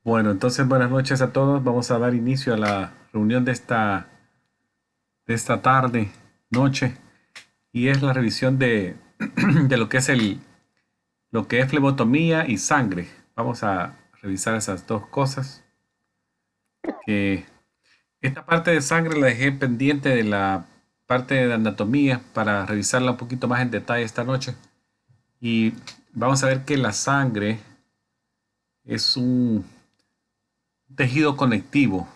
Bueno, entonces buenas noches a todos. Vamos a dar inicio a la reunión de esta tarde, noche, y es la revisión de, de lo que es lo que es flebotomía y sangre. Vamos a revisar esas dos cosas. Que esta parte de sangre la dejé pendiente de la parte de anatomía para revisarla un poquito más en detalle esta noche. Y vamos a ver que la sangre es un tejido conectivo.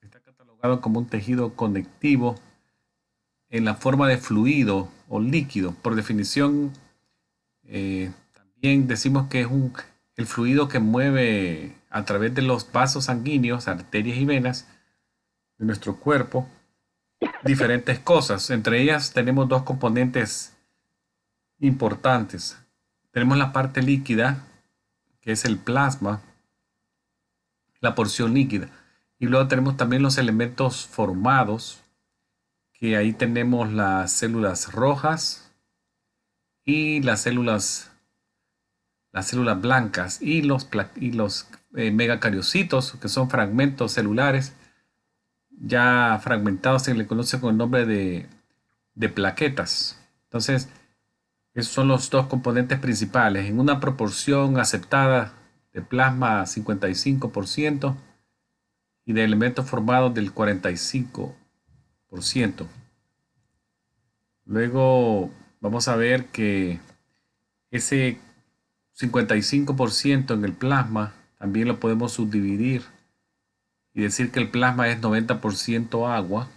Está catalogado como un tejido conectivo en la forma de fluido o líquido. Por definición, también decimos que es el fluido que mueve a través de los vasos sanguíneos, arterias y venas de nuestro cuerpo diferentes cosas. Entre ellas tenemos dos componentes importantes. Tenemos la parte líquida, que es el plasma, la porción líquida. Y luego tenemos también los elementos formados, que ahí tenemos las células rojas y las células blancas y los megacariocitos, que son fragmentos celulares ya fragmentados, se le conoce con el nombre de plaquetas. Entonces, esos son los dos componentes principales, en una proporción aceptada de plasma 55% y de elementos formados del 45%. Luego vamos a ver que ese 55% en el plasma también lo podemos subdividir y decir que el plasma es 90% agua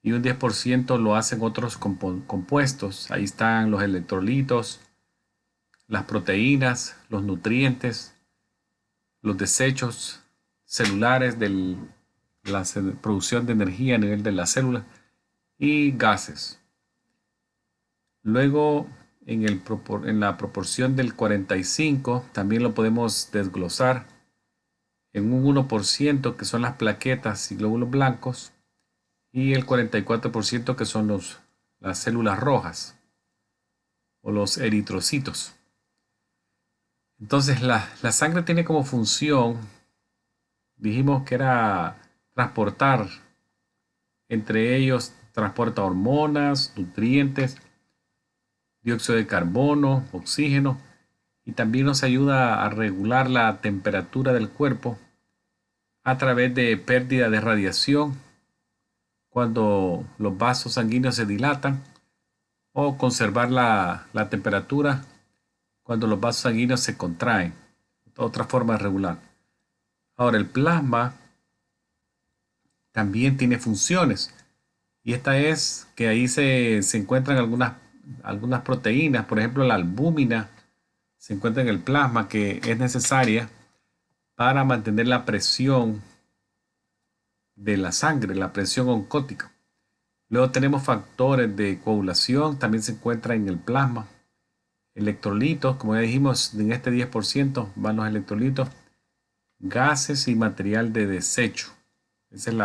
y un 10% lo hacen otros compuestos. Ahí están los electrolitos, las proteínas, los nutrientes, los desechos celulares de la producción de energía a nivel de la célula y gases. Luego, en la proporción del 45, también lo podemos desglosar en un 1% que son las plaquetas y glóbulos blancos y el 44% que son las células rojas o los eritrocitos. Entonces la sangre tiene como función, dijimos que era transportar, entre ellos transporta hormonas, nutrientes, dióxido de carbono, oxígeno, y también nos ayuda a regular la temperatura del cuerpo a través de pérdida de radiación cuando los vasos sanguíneos se dilatan o conservar la temperatura cuando los vasos sanguíneos se contraen. Otra forma de regular. Ahora, el plasma también tiene funciones y esta es que ahí se encuentran algunas proteínas, por ejemplo la albúmina se encuentra en el plasma que es necesaria para mantener la presión de la sangre, la presión oncótica. Luego tenemos factores de coagulación, también se encuentra en el plasma. Electrolitos, como ya dijimos, en este 10% van los electrolitos, gases y material de desecho. Ese es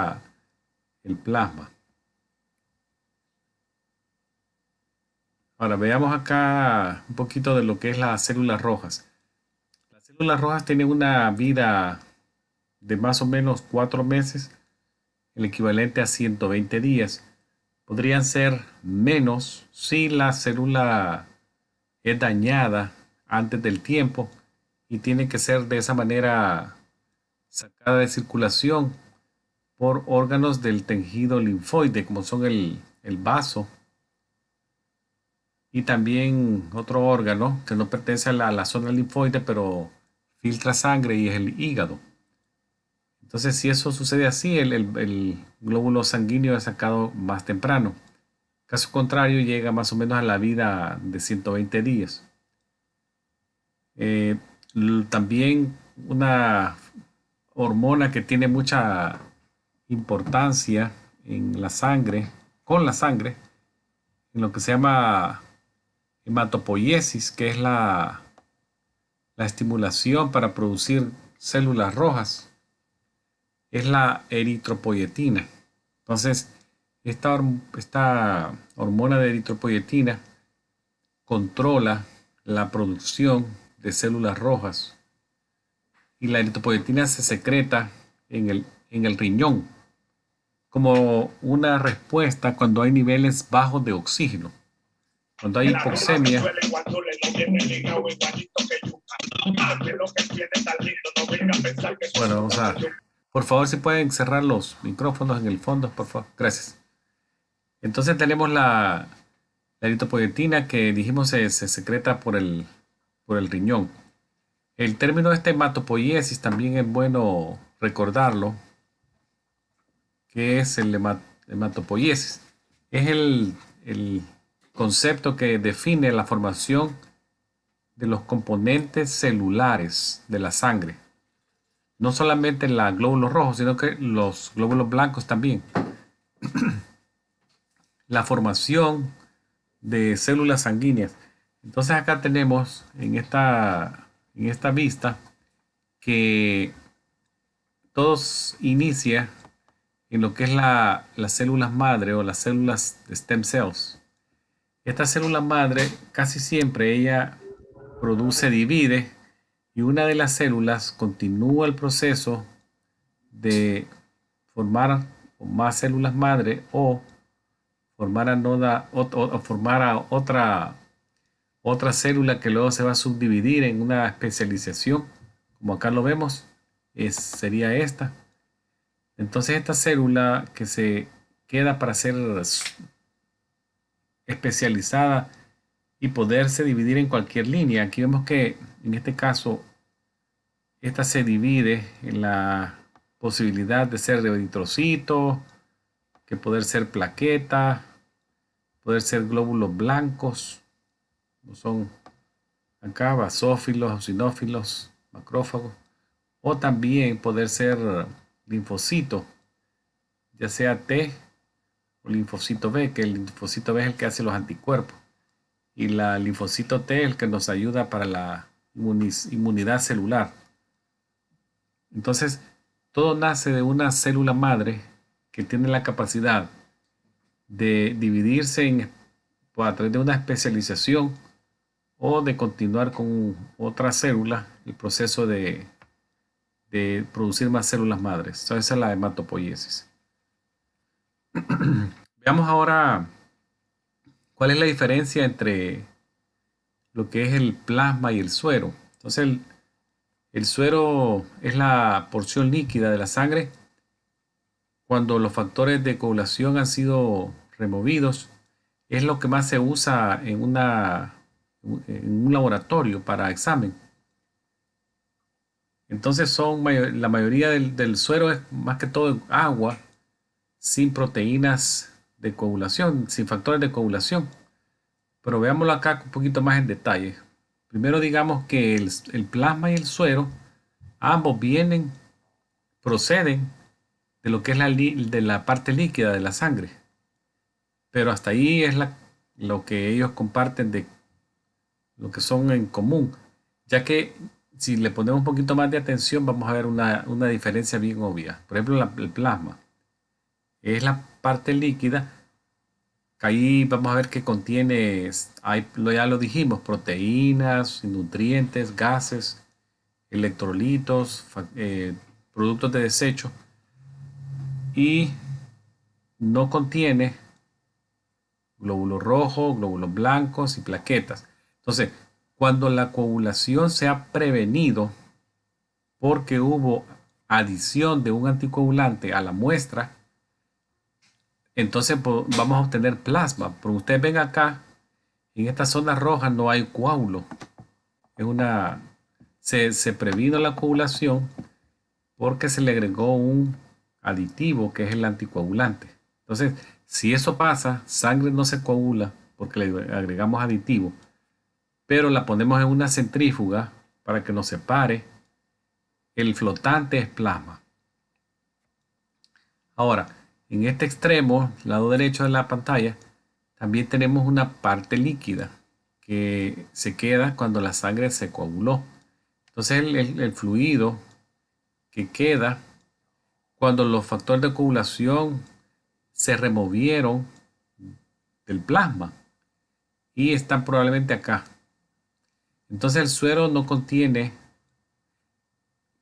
el plasma. Ahora veamos acá un poquito de lo que es las células rojas. Las células rojas tienen una vida de más o menos 4 meses, el equivalente a 120 días. Podrían ser menos si la célula es dañada antes del tiempo y tiene que ser de esa manera sacada de circulación por órganos del tejido linfoide, como son el vaso y también otro órgano que no pertenece a la zona linfoide, pero filtra sangre y es el hígado. Entonces, si eso sucede así, el glóbulo sanguíneo es sacado más temprano. Caso contrario, llega más o menos a la vida de 120 días. Eh, También una hormona que tiene mucha importancia en la sangre, con la sangre, en lo que se llama hematopoiesis, que es la estimulación para producir células rojas, es la eritropoyetina. Entonces, esta hormona de eritropoyetina controla la producción de células rojas y la eritropoyetina se secreta en el riñón como una respuesta cuando hay niveles bajos de oxígeno. Cuando hay hipoxemia. Bueno, vamos a... Por favor, si pueden cerrar los micrófonos en el fondo, por favor. Gracias. Entonces tenemos la eritropoyetina que dijimos se secreta por el riñón. El término hematopoiesis también es bueno recordarlo, que es el hematopoiesis. Es el concepto que define la formación de los componentes celulares de la sangre. No solamente los glóbulos rojos, sino que los glóbulos blancos también. La formación de células sanguíneas. Entonces acá tenemos en esta vista que todo inicia en lo que es las células madre o las células de stem cells. Esta célula madre casi siempre ella divide y una de las células continúa el proceso de formar más células madre o formar a otra célula que luego se va a subdividir en una especialización, como acá lo vemos, sería esta. Entonces esta célula que se queda para ser especializada y poderse dividir en cualquier línea. Aquí vemos que en este caso esta se divide en la posibilidad de ser de eritrocito, que poder ser plaqueta, poder ser glóbulos blancos, no son acá basófilos, eosinófilos, macrófagos, o también poder ser linfocito, ya sea T o linfocito B, que el linfocito B es el que hace los anticuerpos y la linfocito T es el que nos ayuda para la inmunidad celular. Entonces, todo nace de una célula madre que tiene la capacidad de dividirse a través de una especialización o de continuar con otra célula el proceso de producir más células madres. Esa es la hematopoiesis. Veamos ahora cuál es la diferencia entre lo que es el plasma y el suero. Entonces, el suero es la porción líquida de la sangre cuando los factores de coagulación han sido removidos. Es lo que más se usa en un laboratorio para examen. Entonces la mayoría del suero es más que todo agua sin proteínas de coagulación, sin factores de coagulación. Pero veámoslo acá un poquito más en detalle. Primero digamos que el plasma y el suero, ambos proceden de lo que es de la parte líquida de la sangre. Pero hasta ahí es lo que ellos comparten de lo que son en común. Ya que si le ponemos un poquito más de atención vamos a ver una diferencia bien obvia. Por ejemplo, el plasma es la parte líquida. Ahí vamos a ver que contiene, ya lo dijimos, proteínas, nutrientes, gases, electrolitos, productos de desecho, y no contiene glóbulos rojos, glóbulos blancos y plaquetas. Entonces, cuando la coagulación se ha prevenido porque hubo adición de un anticoagulante a la muestra, entonces vamos a obtener plasma. Pero ustedes ven acá, en esta zona roja no hay coágulo. Se previno la coagulación porque se le agregó un aditivo que es el anticoagulante. Entonces, si eso pasa, sangre no se coagula porque le agregamos aditivo, pero la ponemos en una centrífuga para que nos separe. El flotante es plasma. Ahora, en este extremo, lado derecho de la pantalla, también tenemos una parte líquida que se queda cuando la sangre se coaguló. Entonces el fluido que queda cuando los factores de coagulación se removieron del plasma y están probablemente acá. Entonces el suero no contiene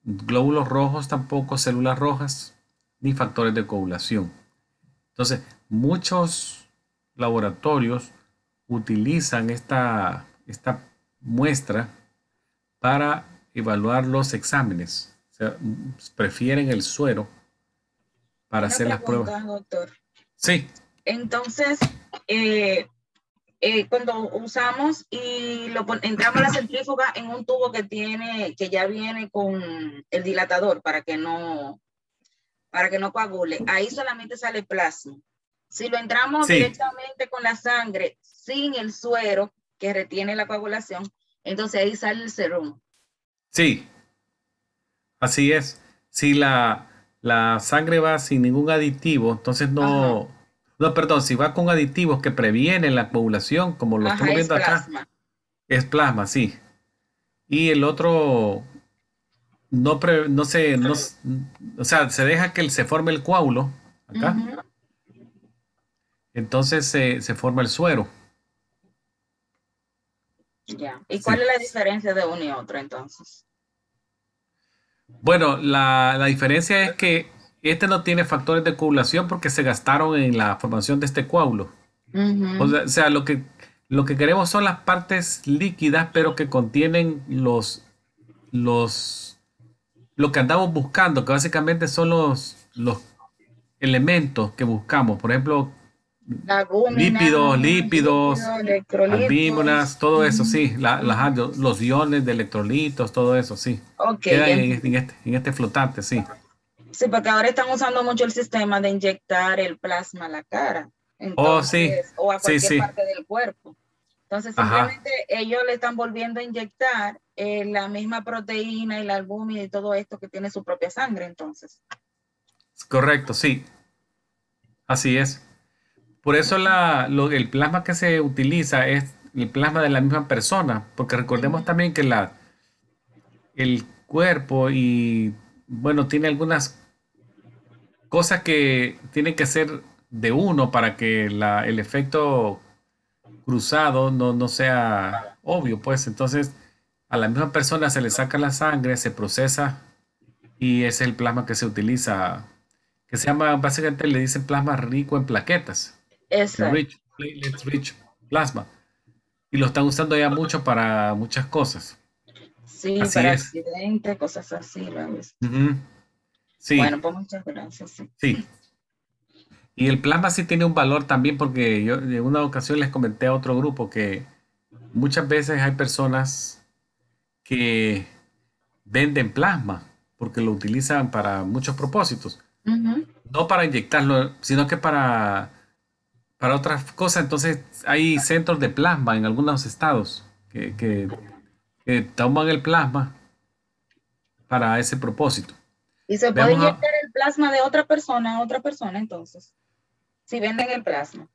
glóbulos rojos tampoco, células rojas, ni factores de coagulación. Entonces, muchos laboratorios utilizan esta muestra para evaluar los exámenes. O sea, prefieren el suero para Una hacer las pruebas. pregunta, doctor. Sí, Entonces, cuando usamos y entramos a la centrífuga en un tubo que ya viene con el dilatador para que no coagule, ahí solamente sale plasma. Si lo entramos sí, directamente con la sangre sin el suero que retiene la coagulación, entonces ahí sale el serum. sí, así es. Si la sangre va sin ningún aditivo, entonces Ajá, no, perdón, si va con aditivos que previenen la coagulación, como lo ajá, estamos es viendo acá, plasma. es plasma, sí. Y el otro no se, no, o sea, se deja que se forme el coágulo acá, Ujú, entonces se forma el suero. ya. ¿Y cuál Sí. es la diferencia de uno y otro entonces? Bueno, la diferencia es que este no tiene factores de coagulación porque se gastaron en la formación de este coágulo. Ujú, O sea, lo que queremos son las partes líquidas, pero que contienen los, lo que andamos buscando, que básicamente son los elementos que buscamos. Por ejemplo, la albúmina, lípidos, lípidos, electrolitos. albíminas, todo eso, Ujú, sí. ujú. Los iones de electrolitos, todo eso, sí. Ok, Quedan ya entendí. en este flotante, sí. Sí, porque ahora están usando mucho el sistema de inyectar el plasma a la cara, Oh, sí, entonces, o a sí, cualquier sí. parte del cuerpo. Entonces, Ajá, simplemente ellos le están volviendo a inyectar la misma proteína y la albúmina y todo esto que tiene su propia sangre, entonces. correcto, sí. Así es. Por eso el plasma que se utiliza es el plasma de la misma persona, porque recordemos Ujú. también que el cuerpo y, bueno, tiene algunas cosas que tienen que ser de uno para que el efecto cruzado no sea obvio, pues entonces a la misma persona se le saca la sangre, se procesa y es el plasma que se utiliza, que se llama, básicamente le dicen plasma rico en plaquetas, Exacto. platelets rich plasma, y lo están usando ya mucho para muchas cosas. Sí, Así para es. accidentes, cosas así, lo he visto. Ujú. Sí, Bueno, pues muchas gracias. Sí. sí. Y el plasma sí tiene un valor también porque yo en una ocasión les comenté a otro grupo que muchas veces hay personas que venden plasma porque lo utilizan para muchos propósitos. Ujú. No para inyectarlo, sino que para otras cosas. Entonces hay centros de plasma en algunos estados que toman el plasma para ese propósito. Y se puede Veamos inyectar el plasma de otra persona a otra persona, entonces, si venden el plasma.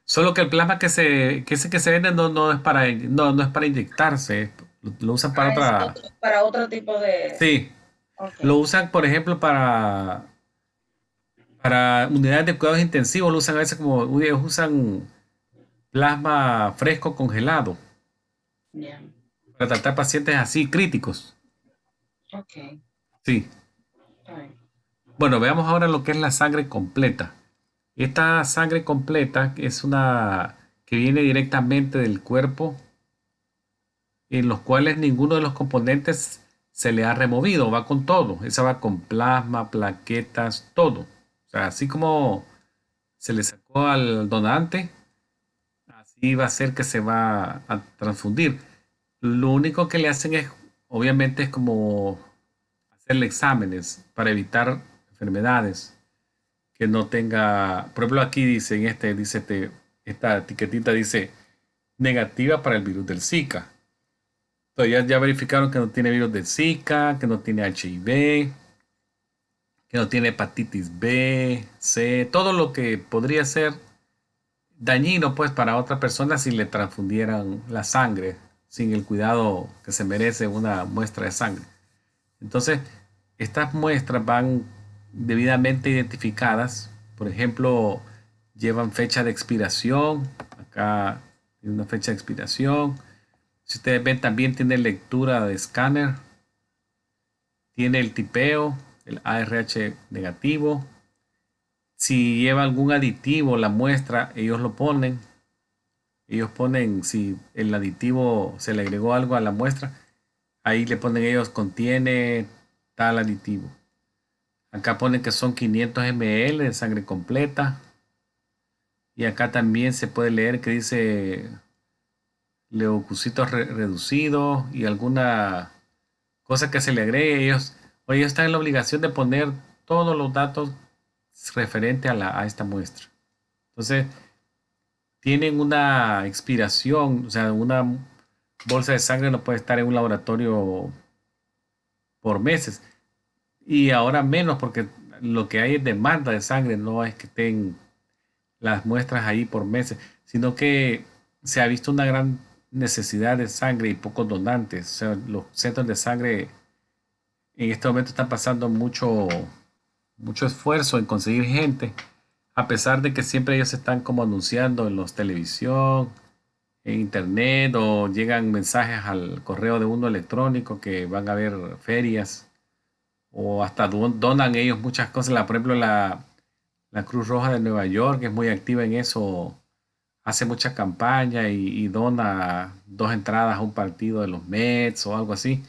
solo que el plasma que ese que se vende no es para, no es para inyectarse, lo usan para Ah, es otra. para otro tipo de... Sí, Ok, lo usan, por ejemplo, para unidades de cuidados intensivos, lo usan a veces como ellos usan plasma fresco congelado ya, para tratar pacientes así críticos. ok. Sí. Está bien. Bueno, veamos ahora lo que es la sangre completa. Esta sangre completa es una que viene directamente del cuerpo, en los cuales ninguno de los componentes se le ha removido, va con todo. Esa va con plasma, plaquetas, todo. O sea, así como se le sacó al donante, así va a ser que se va a transfundir. Lo único que le hacen es, obviamente, es como hacerle exámenes para evitar enfermedades que no tenga, por ejemplo, aquí dice, esta etiquetita dice negativa para el virus del Zika. Entonces ya verificaron que no tiene virus del Zika, que no tiene HIV, que no tiene hepatitis B, C, todo lo que podría ser dañino pues para otra persona si le transfundieran la sangre sin el cuidado que se merece una muestra de sangre. Entonces, estas muestras van debidamente identificadas. Por ejemplo, llevan fecha de expiración. Acá tiene una fecha de expiración. Si ustedes ven, también tiene lectura de escáner, tiene el tipeo, el ARH negativo. Si lleva algún aditivo la muestra, ellos lo ponen. Ellos ponen si el aditivo se le agregó algo a la muestra, ahí le ponen ellos contiene tal aditivo. Acá ponen que son 500 ml de sangre completa. Y acá también se puede leer que dice leucocitos reducidos y alguna cosa que se le agregue. Ellos están en la obligación de poner todos los datos referentes a esta muestra. Entonces, tienen una expiración, o sea, una bolsa de sangre no puede estar en un laboratorio por meses. Y ahora menos porque lo que hay es demanda de sangre, no es que estén las muestras ahí por meses, sino que se ha visto una gran necesidad de sangre y pocos donantes. O sea, los centros de sangre en este momento están pasando mucho esfuerzo en conseguir gente, a pesar de que siempre ellos están como anunciando en los televisión, en internet o llegan mensajes al correo de uno electrónico que van a haber ferias o hasta donan ellos muchas cosas. Por ejemplo, la Cruz Roja de Nueva York es muy activa en eso, hace mucha campaña y dona 2 entradas a un partido de los Mets o algo así,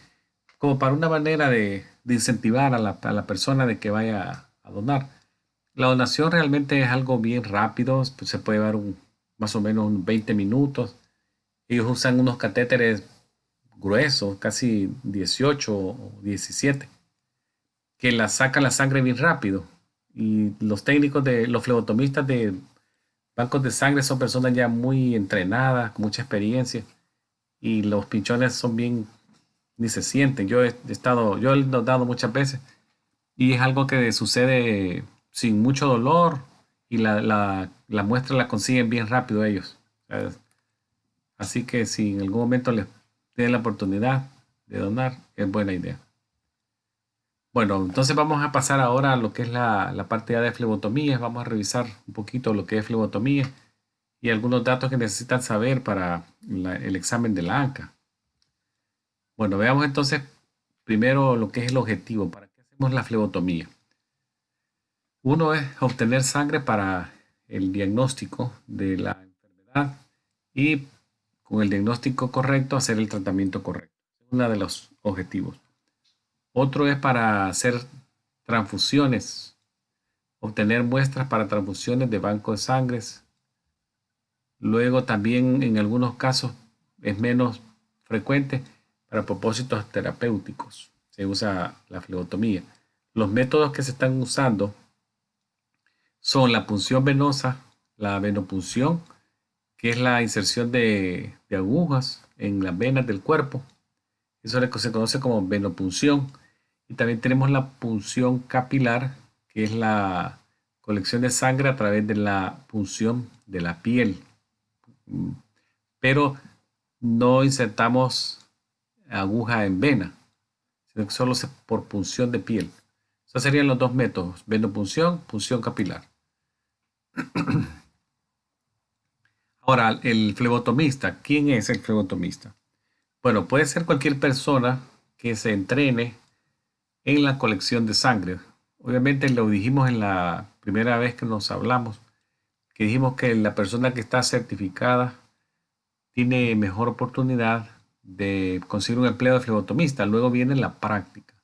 como para una manera de incentivar a la persona de que vaya a donar. La donación realmente es algo bien rápido, pues se puede llevar más o menos unos 20 minutos. Ellos usan unos catéteres gruesos, casi 18 o 17, que sacan la sangre bien rápido. Y los técnicos los flebotomistas de bancos de sangre son personas ya muy entrenadas, con mucha experiencia. Y los pinchones son bien, ni se sienten. Yo he dado muchas veces. Y es algo que sucede sin mucho dolor. Y la muestra la consiguen bien rápido ellos. Así que si en algún momento les tienen la oportunidad de donar, es buena idea. Bueno, entonces vamos a pasar ahora a lo que es la parte ya de flebotomías. Vamos a revisar un poquito lo que es flebotomía y algunos datos que necesitan saber para el examen de la ANCA. Bueno, veamos entonces primero lo que es el objetivo. ¿Para qué hacemos la flebotomía? Uno es obtener sangre para el diagnóstico de la enfermedad y con el diagnóstico correcto hacer el tratamiento correcto. Es uno de los objetivos. Otro es para hacer transfusiones, obtener muestras para transfusiones de banco de sangre. Luego también en algunos casos es menos frecuente para propósitos terapéuticos. Se usa la flebotomía. Los métodos que se están usando son la punción venosa, la venopunción, que es la inserción de agujas en las venas del cuerpo. Eso se conoce como venopunción. Y también tenemos la punción capilar, que es la colección de sangre a través de la punción de la piel. Pero no insertamos aguja en vena, sino que solo por punción de piel. Esos serían los dos métodos, venopunción, punción capilar. Ahora, el flebotomista, ¿quién es el flebotomista? Bueno, puede ser cualquier persona que se entrene en la colección de sangre. Obviamente lo dijimos en la primera vez que nos hablamos, que dijimos que la persona que está certificada tiene mejor oportunidad de conseguir un empleo de flebotomista. Luego viene la práctica.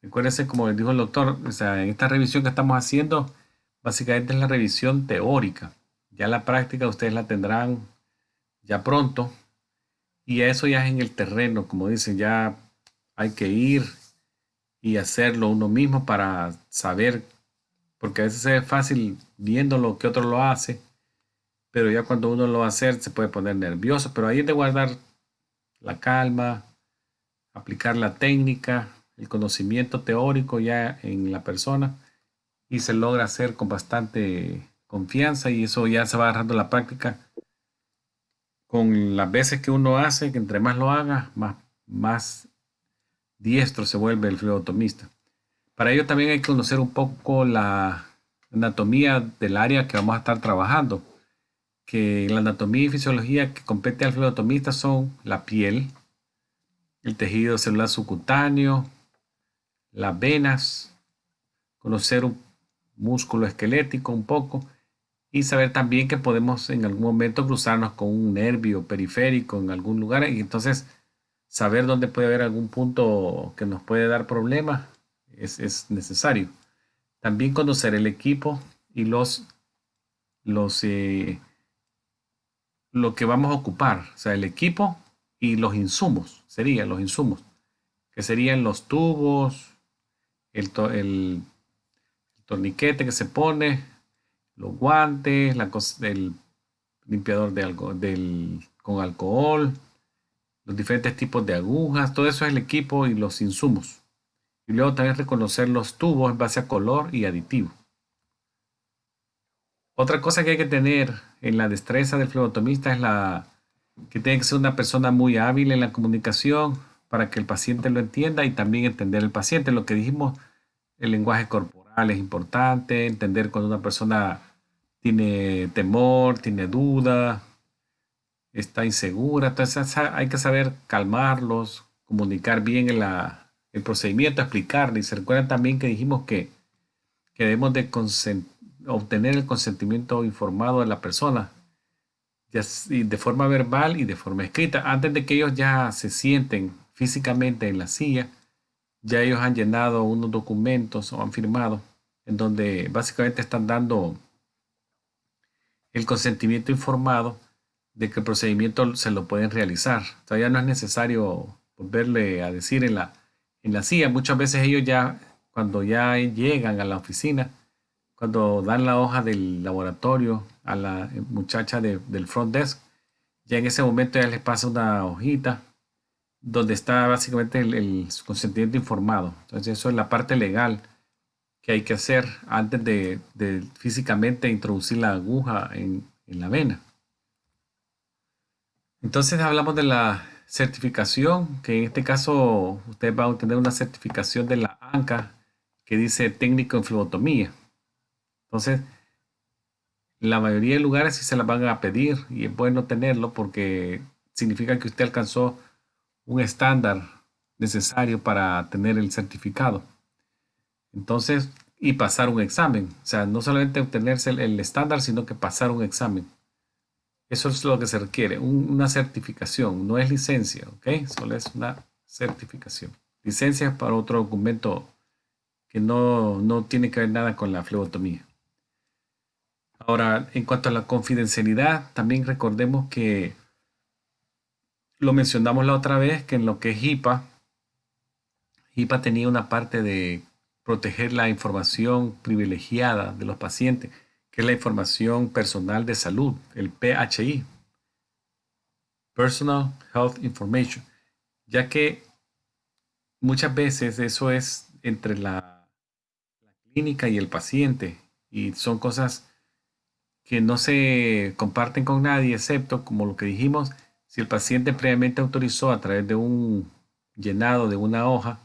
Recuérdense, como les dijo el doctor, o sea, en esta revisión que estamos haciendo, básicamente es la revisión teórica. Ya la práctica ustedes la tendrán ya pronto. Y eso ya es en el terreno, como dicen, ya hay que ir y hacerlo uno mismo para saber, porque a veces es fácil viendo lo que otro lo hace, pero ya cuando uno lo va a hacer se puede poner nervioso, pero ahí es de guardar la calma, aplicar la técnica, el conocimiento teórico ya en la persona y se logra hacer con bastante confianza y eso ya se va agarrando la práctica con las veces que uno hace, que entre más lo haga, más diestro se vuelve el flebotomista. Para ello también hay que conocer un poco la anatomía del área que vamos a estar trabajando. que la anatomía y fisiología que compete al flebotomista son la piel, el tejido celular subcutáneo, las venas, conocer un músculo esquelético un poco y saber también que podemos en algún momento cruzarnos con un nervio periférico en algún lugar y entonces saber dónde puede haber algún punto que nos puede dar problemas es necesario. También conocer el equipo y los lo que vamos a ocupar, o sea, el equipo y los insumos, serían los insumos, que serían los tubos, el torniquete que se pone, los guantes, el limpiador con alcohol, los diferentes tipos de agujas, todo eso es el equipo y los insumos. Y luego también reconocer los tubos en base a color y aditivo. Otra cosa que hay que tener en la destreza del flebotomista es que tiene que ser una persona muy hábil en la comunicación para que el paciente lo entienda y también entender el paciente. Lo que dijimos, el lenguaje corporal es importante, entender cuando una persona tiene temor, tiene duda, está insegura. Entonces hay que saber calmarlos, comunicar bien el procedimiento, explicarle. Y se recuerdan también que dijimos que debemos de obtener el consentimiento informado de la persona, de forma verbal y de forma escrita. Antes de que ellos ya se sienten físicamente en la silla, ya ellos han llenado unos documentos o han firmado en donde básicamente están dando el consentimiento informado de que el procedimiento se lo pueden realizar. O sea, ya no es necesario volverle a decir en la silla. Muchas veces ellos ya, cuando ya llegan a la oficina, cuando dan la hoja del laboratorio a la muchacha del front desk, ya en ese momento ya les pasa una hojita donde está básicamente el consentimiento informado. Entonces eso es la parte legal que hay que hacer antes de físicamente introducir la aguja en la vena. Entonces hablamos de la certificación, que en este caso usted va a obtener una certificación de la ANCA que dice técnico en flebotomía. Entonces, la mayoría de lugares sí se las van a pedir y es bueno tenerlo porque significa que usted alcanzó un estándar necesario para tener el certificado. Entonces, y pasar un examen. O sea, no solamente obtenerse el estándar, sino que pasar un examen. Eso es lo que se requiere, una certificación, no es licencia, ¿ok? Solo es una certificación. Licencia es para otro documento que no tiene que ver nada con la flebotomía. Ahora, en cuanto a la confidencialidad, también recordemos que lo mencionamos la otra vez, que en lo que es HIPAA tenía una parte de proteger la información privilegiada de los pacientes, que es la información personal de salud, el PHI, Personal Health Information, ya que muchas veces eso es entre la clínica y el paciente y son cosas que no se comparten con nadie, excepto, como lo que dijimos, si el paciente previamente autorizó a través de un llenado de una hoja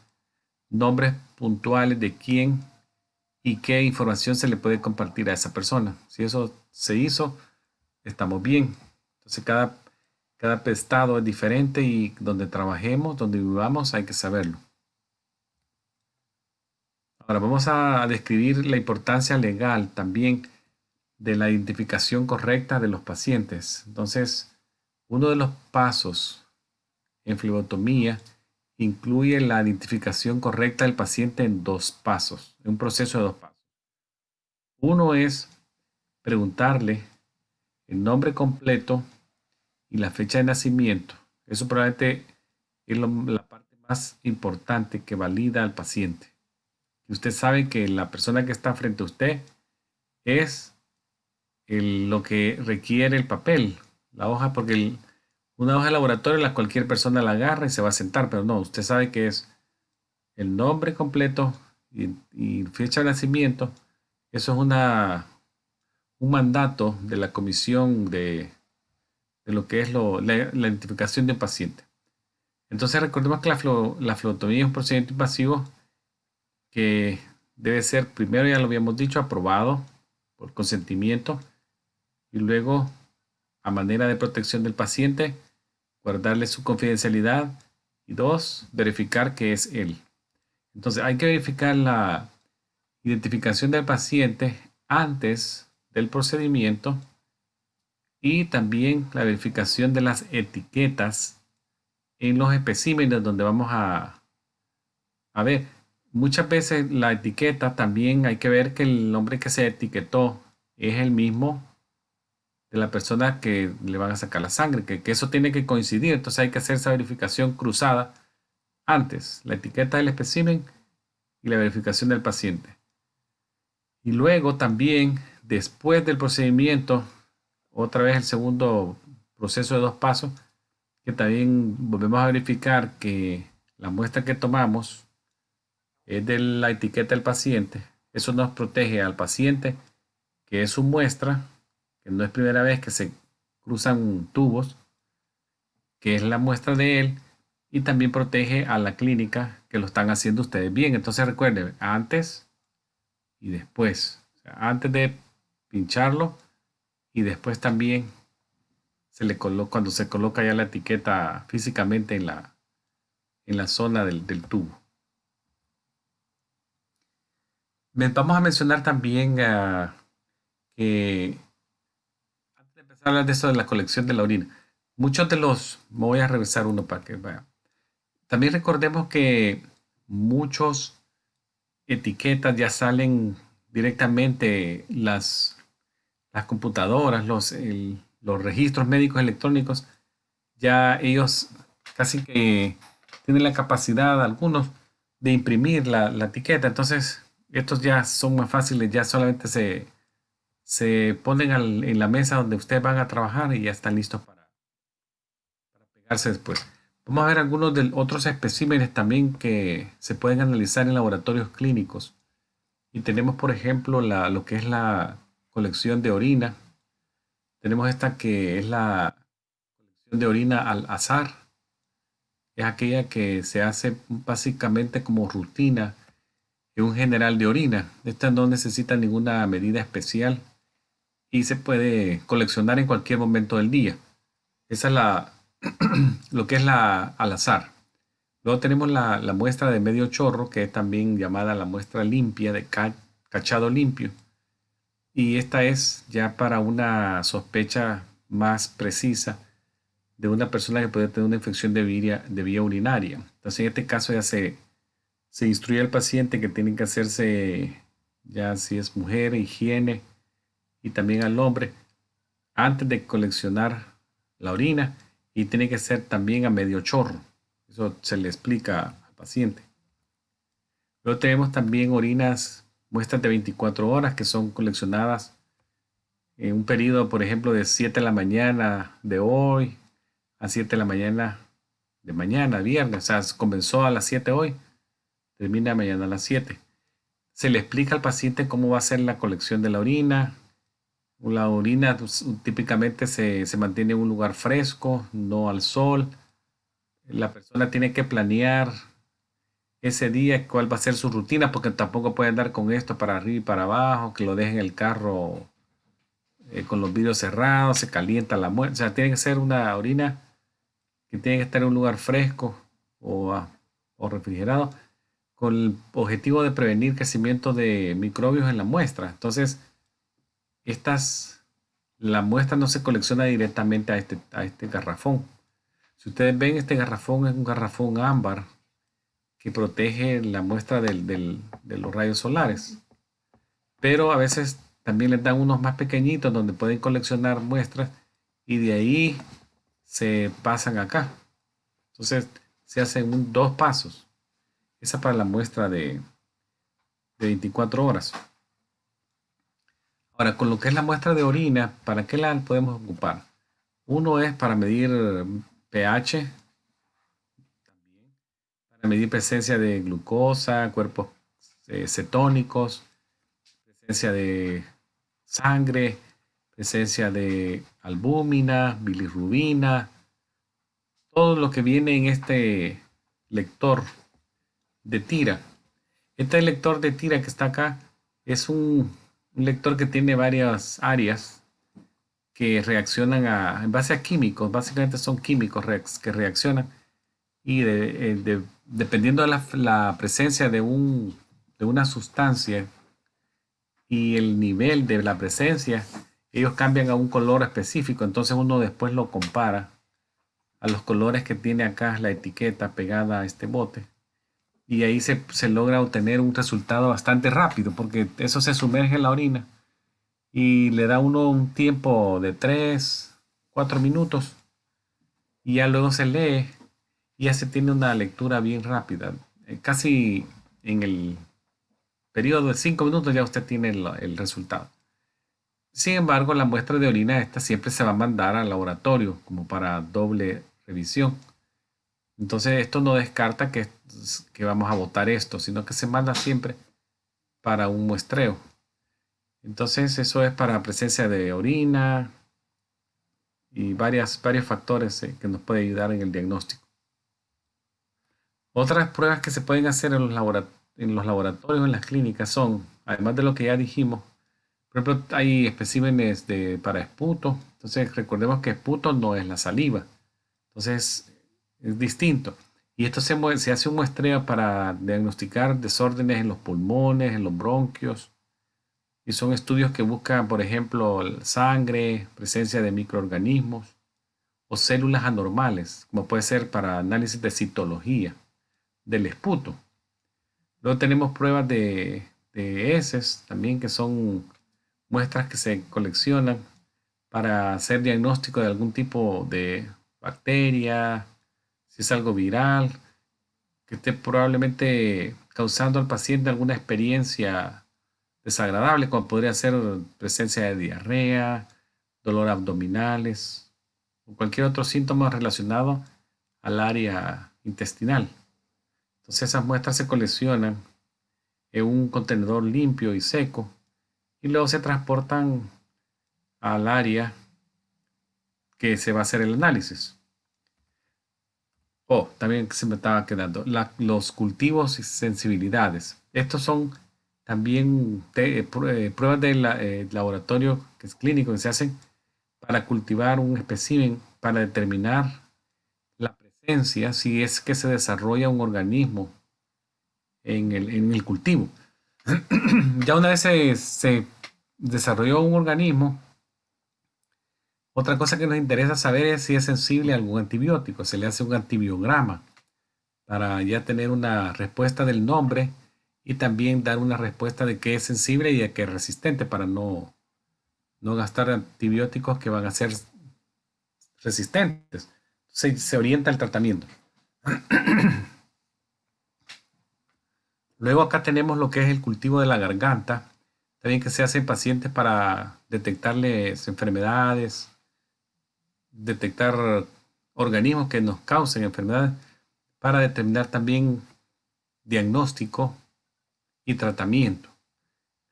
nombres puntuales de quién y qué información se le puede compartir a esa persona. Si eso se hizo, estamos bien. Entonces cada estado es diferente y donde trabajemos, donde vivamos, hay que saberlo. Ahora vamos a describir la importancia legal también de la identificación correcta de los pacientes. Entonces, uno de los pasos en flebotomía incluye la identificación correcta del paciente en dos pasos, en un proceso de dos pasos. Uno es preguntarle el nombre completo y la fecha de nacimiento. Eso probablemente es la parte más importante que valida al paciente. Y usted sabe que la persona que está frente a usted es lo que requiere el papel, la hoja, porque una hoja de laboratorio cualquier persona la agarra y se va a sentar, pero no, usted sabe que es el nombre completo y fecha de nacimiento. Eso es un mandato de la comisión de lo que es la identificación de un paciente. Entonces recordemos que la flebotomía es un procedimiento invasivo que debe ser, primero ya lo habíamos dicho, aprobado por consentimiento y luego a manera de protección del paciente, guardarle su confidencialidad. Y 2, verificar que es él. Entonces hay que verificar la identificación del paciente antes del procedimiento y también la verificación de las etiquetas en los especímenes donde vamos a ver. Muchas veces la etiqueta también hay que ver que el nombre que se etiquetó es el mismo de la persona que le van a sacar la sangre, que eso tiene que coincidir. Entonces hay que hacer esa verificación cruzada antes, la etiqueta del espécimen y la verificación del paciente. Y luego también, después del procedimiento, otra vez el segundo proceso de 2 pasos, que también volvemos a verificar que la muestra que tomamos es de la etiqueta del paciente. Eso nos protege al paciente, que es su muestra, que no es primera vez que se cruzan tubos, que es la muestra de él, y también protege a la clínica, que lo están haciendo ustedes bien. Entonces recuerden, antes y después, o sea, antes de pincharlo y después también se le coloca, cuando se coloca ya la etiqueta físicamente en la zona del tubo. Vamos a mencionar también que antes de empezar a hablar de eso de la colección de la orina, muchos de los, me voy a revisar uno para que vean. También recordemos que muchos etiquetas ya salen directamente las computadoras, los registros médicos electrónicos, ya ellos casi que tienen la capacidad, algunos, de imprimir la etiqueta. Entonces, estos ya son más fáciles, ya solamente se ponen en la mesa donde ustedes van a trabajar y ya están listos para pegarse después. Vamos a ver algunos de otros especímenes también que se pueden analizar en laboratorios clínicos. Y tenemos, por ejemplo, lo que es la colección de orina. Tenemos esta que es la colección de orina al azar. Es aquella que se hace básicamente como rutina en un general de orina. Esta no necesita ninguna medida especial y se puede coleccionar en cualquier momento del día. Esa es lo que es la al azar. Luego tenemos la muestra de medio chorro, que es también llamada la muestra limpia de cachado limpio. Y esta es ya para una sospecha más precisa de una persona que puede tener una infección de vía urinaria. Entonces, en este caso ya se instruye al paciente que tiene que hacerse, ya si es mujer, higiene, y también al hombre, antes de coleccionar la orina, y tiene que ser también a medio chorro. Eso se le explica al paciente. Luego tenemos también orinas, muestras de 24 horas que son coleccionadas en un periodo, por ejemplo, de 7 de la mañana de hoy a 7 de la mañana de mañana, viernes. O sea, comenzó a las 7 hoy, termina mañana a las 7. Se le explica al paciente cómo va a ser la colección de la orina. La orina típicamente se mantiene en un lugar fresco, no al sol. La persona tiene que planear ese día cuál va a ser su rutina, porque tampoco puede andar con esto para arriba y para abajo, que lo dejen en el carro con los vidrios cerrados, se calienta la muestra. O sea, tiene que ser una orina que tiene que estar en un lugar fresco o refrigerado, con el objetivo de prevenir crecimiento de microbios en la muestra. Entonces, la muestra no se colecciona directamente a este garrafón. Si ustedes ven, este garrafón es un garrafón ámbar que protege la muestra de los rayos solares. Pero a veces también les dan unos más pequeñitos donde pueden coleccionar muestras y de ahí se pasan acá. Entonces se hacen 2 pasos. Esa para la muestra de 24 horas. Ahora, con lo que es la muestra de orina, ¿para qué la podemos ocupar? Uno es para medir pH, para medir presencia de glucosa, cuerpos cetónicos, presencia de sangre, presencia de albúmina, bilirrubina, todo lo que viene en este lector de tira. Este lector de tira que está acá es un lector que tiene varias áreas que reaccionan en base a químicos, básicamente son químicos que reaccionan y dependiendo de la presencia de una sustancia y el nivel de la presencia, ellos cambian a un color específico, entonces uno después lo compara a los colores que tiene acá la etiqueta pegada a este bote y ahí se logra obtener un resultado bastante rápido porque eso se sumerge en la orina y le da a uno un tiempo de 3, 4 minutos y ya luego se lee y ya se tiene una lectura bien rápida. Casi en el periodo de 5 minutos ya usted tiene el resultado. Sin embargo, la muestra de orina esta siempre se va a mandar al laboratorio como para doble revisión. Entonces esto no descarta que vamos a botar esto, sino que se manda siempre para un muestreo. Entonces eso es para presencia de orina y varios factores que nos pueden ayudar en el diagnóstico. Otras pruebas que se pueden hacer en los laboratorios, en las clínicas son, además de lo que ya dijimos, por ejemplo, hay especímenes para esputo. Entonces recordemos que esputo no es la saliva. Entonces es distinto. Y esto se hace un muestreo para diagnosticar desórdenes en los pulmones, en los bronquios. Y son estudios que buscan, por ejemplo, sangre, presencia de microorganismos o células anormales, como puede ser para análisis de citología del esputo. Luego tenemos pruebas de heces también, que son muestras que se coleccionan para hacer diagnóstico de algún tipo de bacteria, si es algo viral, que esté probablemente causando al paciente alguna experiencia desagradable, como podría ser presencia de diarrea, dolor abdominales o cualquier otro síntoma relacionado al área intestinal. Entonces esas muestras se coleccionan en un contenedor limpio y seco y luego se transportan al área que se va a hacer el análisis. También se me estaba quedando, los cultivos y sensibilidades. Estos son también pruebas de laboratorio, que es clínico, que se hacen para cultivar un espécimen, para determinar la presencia, si es que se desarrolla un organismo en el cultivo. Ya una vez se desarrolló un organismo, otra cosa que nos interesa saber es si es sensible a algún antibiótico. Se le hace un antibiograma para ya tener una respuesta del nombre y también dar una respuesta de qué es sensible y de qué es resistente para no gastar antibióticos que van a ser resistentes. Se orienta el tratamiento. Luego acá tenemos lo que es el cultivo de la garganta, también que se hace en pacientes para detectarles enfermedades, detectar organismos que nos causen enfermedades, para determinar también diagnóstico y tratamiento.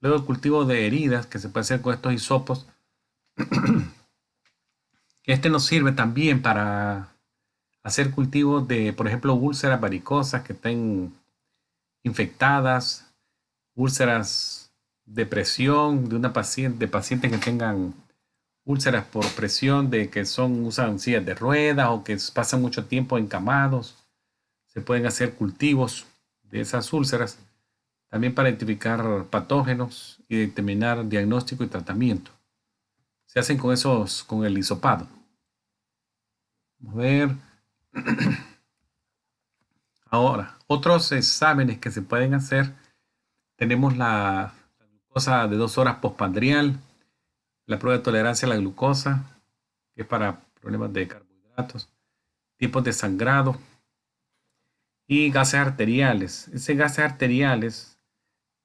Luego el cultivo de heridas, que se puede hacer con estos hisopos. Este nos sirve también para hacer cultivos de, por ejemplo, úlceras varicosas que estén infectadas, úlceras de presión de pacientes que tengan úlceras por presión, de que usan sillas de ruedas o que pasan mucho tiempo encamados. Se pueden hacer cultivos de esas úlceras también para identificar patógenos y determinar diagnóstico y tratamiento. Se hacen con el hisopado. Vamos a ver. Ahora, otros exámenes que se pueden hacer. Tenemos la glucosa de 2 horas postprandial, la prueba de tolerancia a la glucosa, que es para problemas de carbohidratos, tipos de sangrado y gases arteriales. Ese gases arteriales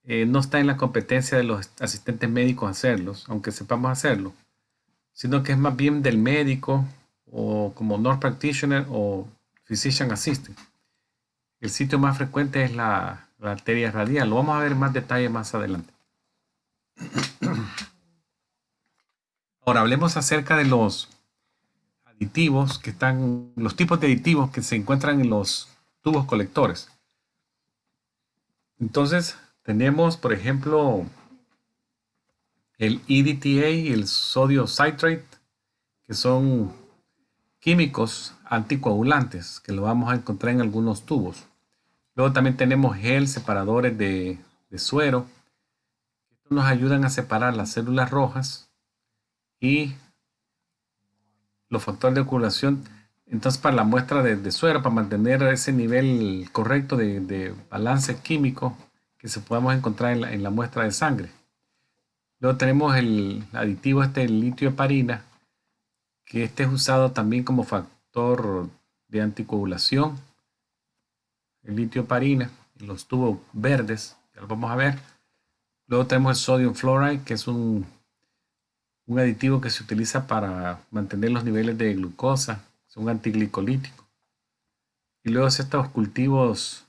no está en la competencia de los asistentes médicos hacerlos, aunque sepamos hacerlo, sino que es más bien del médico o como nurse practitioner o physician assistant. El sitio más frecuente es la arteria radial. Lo vamos a ver en más detalle más adelante. Ahora hablemos acerca de los aditivos los tipos de aditivos que se encuentran en los tubos colectores. Entonces tenemos, por ejemplo, el EDTA y el sodio citrate, que son químicos anticoagulantes, que lo vamos a encontrar en algunos tubos. Luego también tenemos gel separadores de suero. Estos nos ayudan a separar las células rojas y los factores de coagulación. Entonces, para la muestra de suero, para mantener ese nivel correcto de balance químico que se podamos encontrar en la muestra de sangre. Luego tenemos el aditivo el litio heparina, que este es usado también como factor de anticoagulación. El litio heparina en los tubos verdes, ya lo vamos a ver. Luego tenemos el sodium fluoride, que es un aditivo que se utiliza para mantener los niveles de glucosa, es un antiglicolítico. Y luego estos cultivos,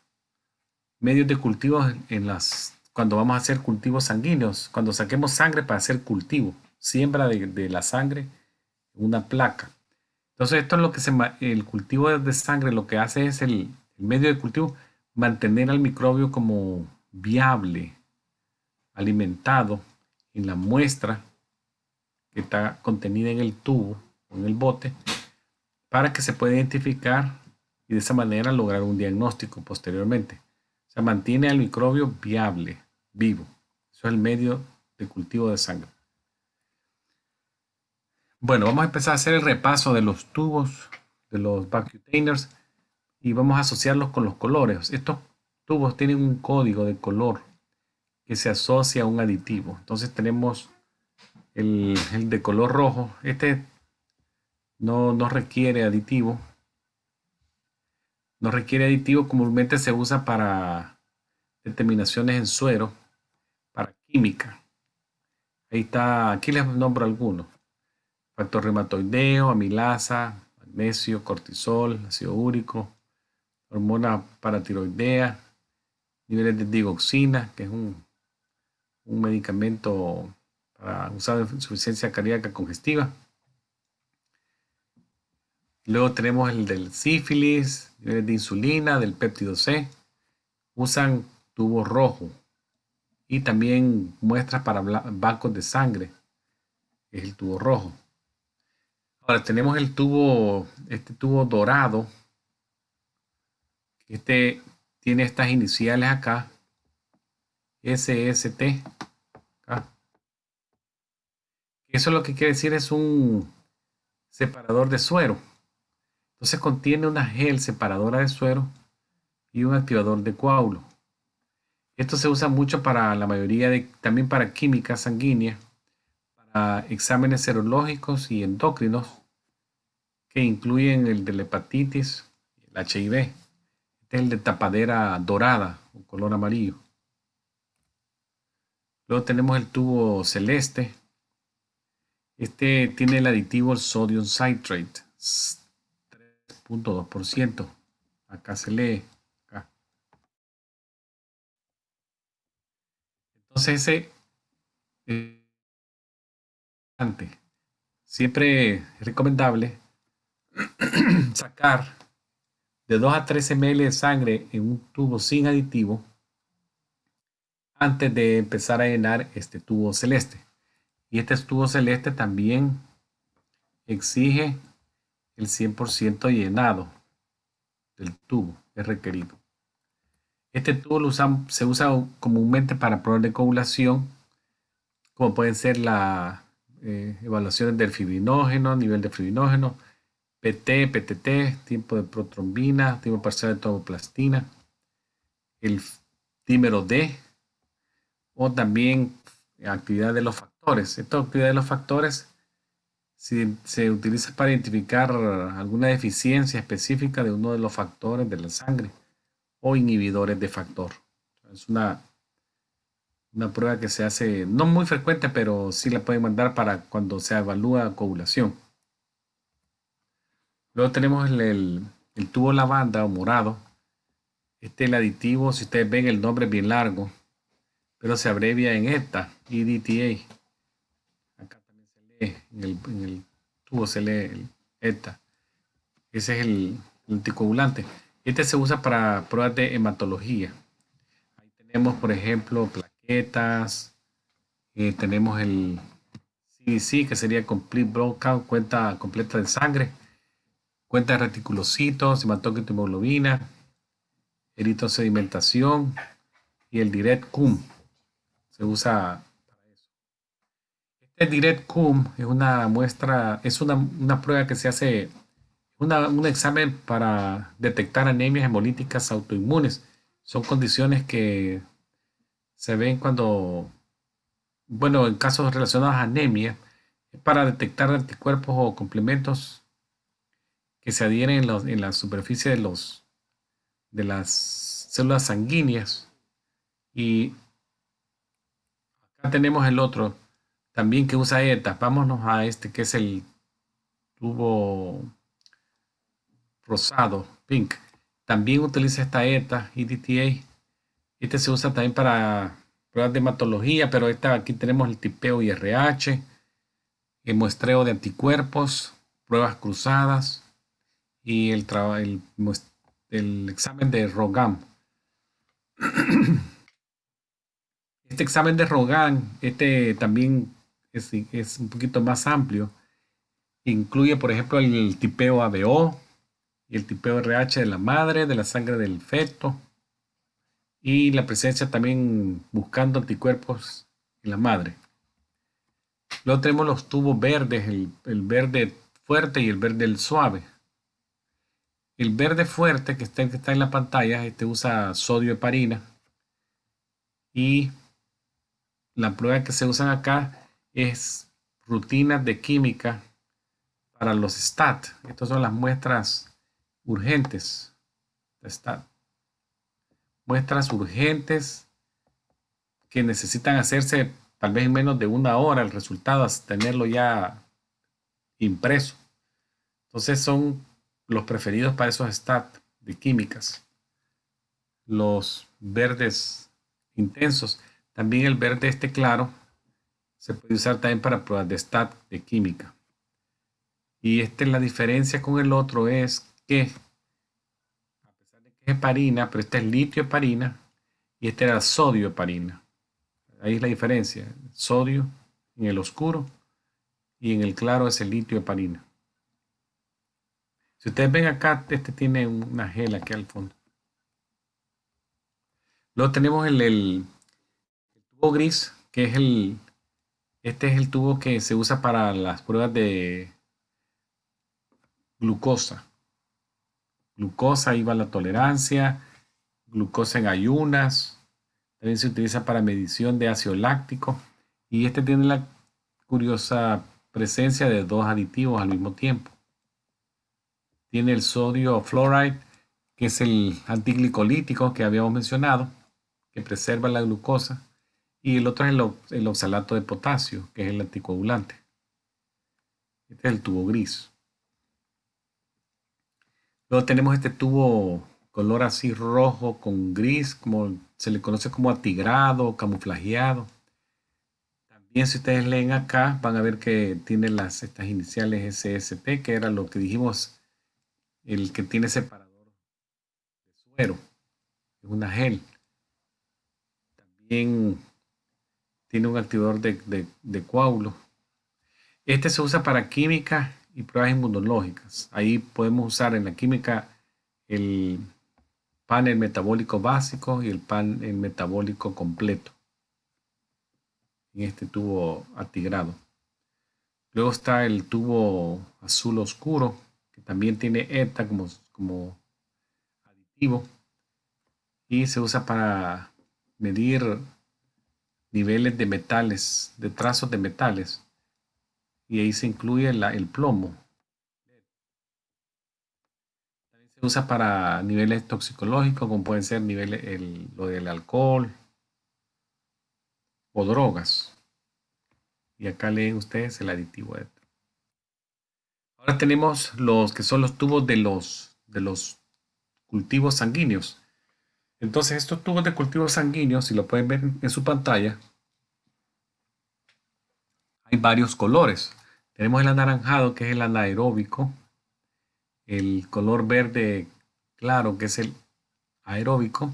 medios de cultivo cuando vamos a hacer cultivos sanguíneos, cuando saquemos sangre para hacer cultivo, siembra de la sangre en una placa. Entonces esto es lo que el cultivo de sangre lo que hace es el medio de cultivo mantener al microbio como viable, alimentado en la muestra que está contenida en el tubo o en el bote, para que se pueda identificar y de esa manera lograr un diagnóstico posteriormente. O sea, mantiene al microbio viable, vivo. Eso es el medio de cultivo de sangre. Bueno, vamos a empezar a hacer el repaso de los tubos, de los vacutainers, y vamos a asociarlos con los colores. Estos tubos tienen un código de color que se asocia a un aditivo. Entonces tenemos el de color rojo. Este no requiere aditivo. No requiere aditivo, comúnmente se usa para determinaciones en suero, para química. Ahí está, aquí les nombro algunos. Factor reumatoideo, amilasa, magnesio, cortisol, ácido úrico, hormona paratiroidea, niveles de digoxina, que es un medicamento para usar en insuficiencia cardíaca congestiva. Luego tenemos el del sífilis, niveles de insulina, del péptido C. Usan tubo rojo y también muestras para bancos de sangre. Es el tubo rojo. Ahora tenemos el tubo, este tubo dorado. Este tiene estas iniciales acá, SST. Acá. Eso lo que quiere decir es un separador de suero. Entonces contiene una gel separadora de suero y un activador de coágulo. Esto se usa mucho para la mayoría también para química sanguínea, para exámenes serológicos y endocrinos, que incluyen el de la hepatitis, el HIV. Este es el de tapadera dorada, o color amarillo. Luego tenemos el tubo celeste. Este tiene el aditivo el sodium citrate, 3.2%. Acá se lee. Acá. Entonces ese siempre es recomendable sacar de 2 a 3 ml de sangre en un tubo sin aditivo antes de empezar a llenar este tubo celeste. Y este tubo celeste también exige el 100% llenado del tubo, es requerido. Este tubo se usa comúnmente para pruebas de coagulación, como pueden ser las evaluaciones del fibrinógeno, nivel de fibrinógeno, PT, PTT, tiempo de protrombina, tiempo parcial de tromboplastina, el dímero D, o también actividad de los factores. Esta actividad de los factores se utiliza para identificar alguna deficiencia específica de uno de los factores de la sangre o inhibidores de factor. Es una prueba que se hace no muy frecuente, pero sí la pueden mandar para cuando se evalúa coagulación. Luego tenemos el tubo lavanda o morado. Este el aditivo, si ustedes ven el nombre es bien largo, pero se abrevia en ETA, EDTA. Acá también se lee, en el tubo se lee el ETA. Ese es el anticoagulante. Este se usa para pruebas de hematología. Ahí tenemos, por ejemplo, plaquetas, tenemos el CBC, que sería Complete Blood Count, cuenta completa de sangre, cuenta de reticulocitos, hematócrito y hemoglobina, eritrosedimentación y el Direct Cum se usa para eso. Este Direct Cum es una muestra, es una prueba que se hace, un examen para detectar anemias hemolíticas autoinmunes. Son condiciones que se ven cuando, bueno, en casos relacionados a anemia, es para detectar anticuerpos o complementos que se adhieren en la superficie de las células sanguíneas. Y acá tenemos el otro, también que usa ETA. Vámonos a este que es el tubo rosado, pink. También utiliza esta ETA, EDTA. Este se usa también para pruebas de hematología, pero aquí tenemos el tipeo IRH, el muestreo de anticuerpos, pruebas cruzadas y el examen de ROGAM. Este examen de ROGAM, también es un poquito más amplio. Incluye, por ejemplo, el tipeo ABO y el tipeo RH de la madre, de la sangre del feto y la presencia también buscando anticuerpos en la madre. Luego tenemos los tubos verdes, el verde fuerte y el verde suave. El verde fuerte que está en la pantalla, usa sodio heparina y la prueba que se usan acá es rutinas de química para los STAT. Estas son las muestras urgentes de STAT. Muestras urgentes que necesitan hacerse tal vez en menos de una hora el resultado, tenerlo ya impreso. Entonces son los preferidos para esos STAT de químicas. Los verdes intensos. También el verde claro se puede usar también para pruebas de STAT de química. Y la diferencia con el otro es que, a pesar de que es heparina, pero este es litio heparina y este era sodio heparina. Ahí es la diferencia. Sodio en el oscuro y en el claro es el litio heparina. Si ustedes ven acá, tiene una gel aquí al fondo. Luego tenemos el tubo gris, que es este es el tubo que se usa para las pruebas de glucosa. Glucosa, ahí va la tolerancia, glucosa en ayunas, también se utiliza para medición de ácido láctico y tiene la curiosa presencia de dos aditivos al mismo tiempo. Tiene el sodio fluoride, que es el antiglicolítico que habíamos mencionado, que preserva la glucosa, y el otro es el oxalato de potasio, que es el anticoagulante. Este es el tubo gris. Luego tenemos este tubo color así rojo con gris, como se le conoce como atigrado, camuflajeado. También si ustedes leen acá, van a ver que tiene estas iniciales SST, que era lo que dijimos, el que tiene separador de suero, es una gel. También tiene un activador de coágulo. Este se usa para química y pruebas inmunológicas. Ahí podemos usar en la química el panel metabólico básico y el panel metabólico completo en este tubo atigrado. Luego está el tubo azul oscuro, que también tiene ETA como aditivo y se usa para medir niveles de metales, de trazos de metales, y ahí se incluye el plomo. También se usa para niveles toxicológicos, como pueden ser lo del alcohol o drogas. Y acá leen ustedes el aditivo. Ahora tenemos los que son los tubos de los cultivos sanguíneos. Entonces estos tubos de cultivos sanguíneos, si lo pueden ver en su pantalla, hay varios colores. Tenemos el anaranjado, que es el anaeróbico, el color verde claro, que es el aeróbico,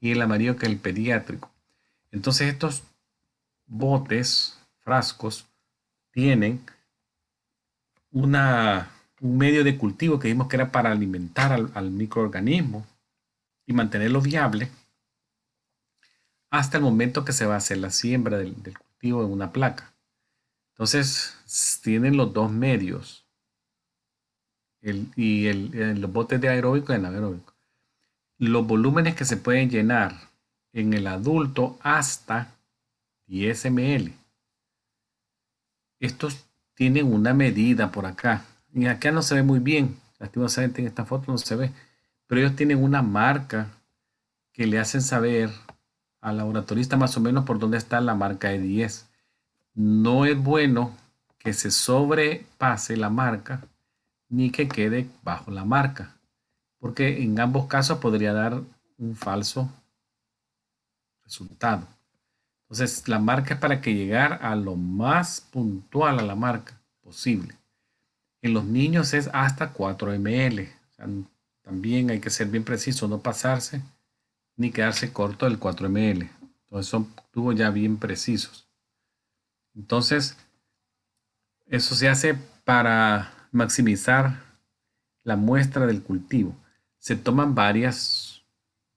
y el amarillo, que es el pediátrico. Entonces estos botes, frascos, tienen un medio de cultivo que vimos que era para alimentar al microorganismo y mantenerlo viable hasta el momento que se va a hacer la siembra del cultivo en una placa. Entonces, tienen los dos medios, los botes de aeróbico y anaeróbico. Los volúmenes que se pueden llenar en el adulto hasta 10 ml. Estos tienen una medida por acá. Y acá no se ve muy bien. Lastimosamente en esta foto no se ve. Pero ellos tienen una marca que le hacen saber al laboratorista más o menos por dónde está la marca de 10. No es bueno que se sobrepase la marca ni que quede bajo la marca, porque en ambos casos podría dar un falso resultado. Entonces, la marca es para que llegar a lo más puntual a la marca posible. En los niños es hasta 4 ml. O sea, también hay que ser bien preciso, no pasarse ni quedarse corto del 4 ml. Entonces, son tubos ya bien precisos. Entonces, eso se hace para maximizar la muestra del cultivo. Se toman varias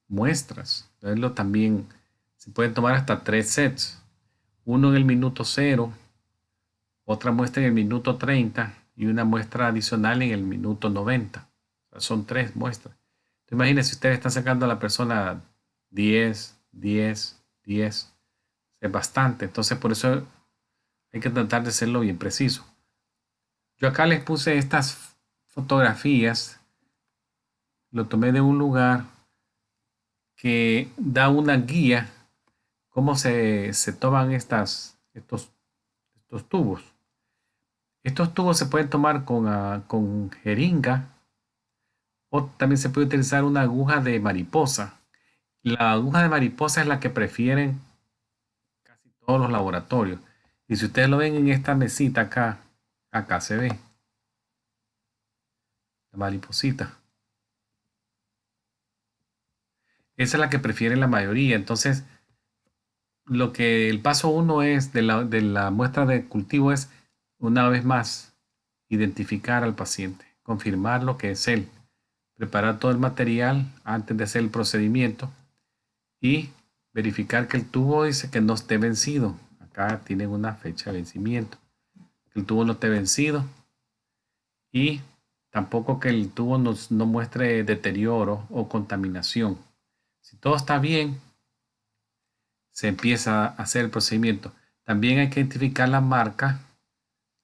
muestras. Entonces, también se pueden tomar hasta 3 sets. Uno en el minuto 0, otra muestra en el minuto 30 y una muestra adicional en el minuto 90. O sea, son 3 muestras. Entonces, imagínense, si ustedes están sacando a la persona 10, 10, 10. Es bastante. Entonces, por eso hay que tratar de hacerlo bien preciso. Yo acá les puse estas fotografías. Lo tomé de un lugar que da una guía cómo se toman estos tubos. Estos tubos se pueden tomar con jeringa o también se puede utilizar una aguja de mariposa. La aguja de mariposa es la que prefieren casi todos los laboratorios. Y si ustedes lo ven en esta mesita acá se ve la mariposita. Esa es la que prefiere la mayoría. Entonces, el paso 1 es de la muestra de cultivo es, una vez más, identificar al paciente, confirmar lo que es él, preparar todo el material antes de hacer el procedimiento y verificar que el tubo dice que no esté vencido. Acá tienen una fecha de vencimiento. Que el tubo no esté vencido y tampoco que el tubo no muestre deterioro o contaminación. Si todo está bien, se empieza a hacer el procedimiento. También hay que identificar la marca,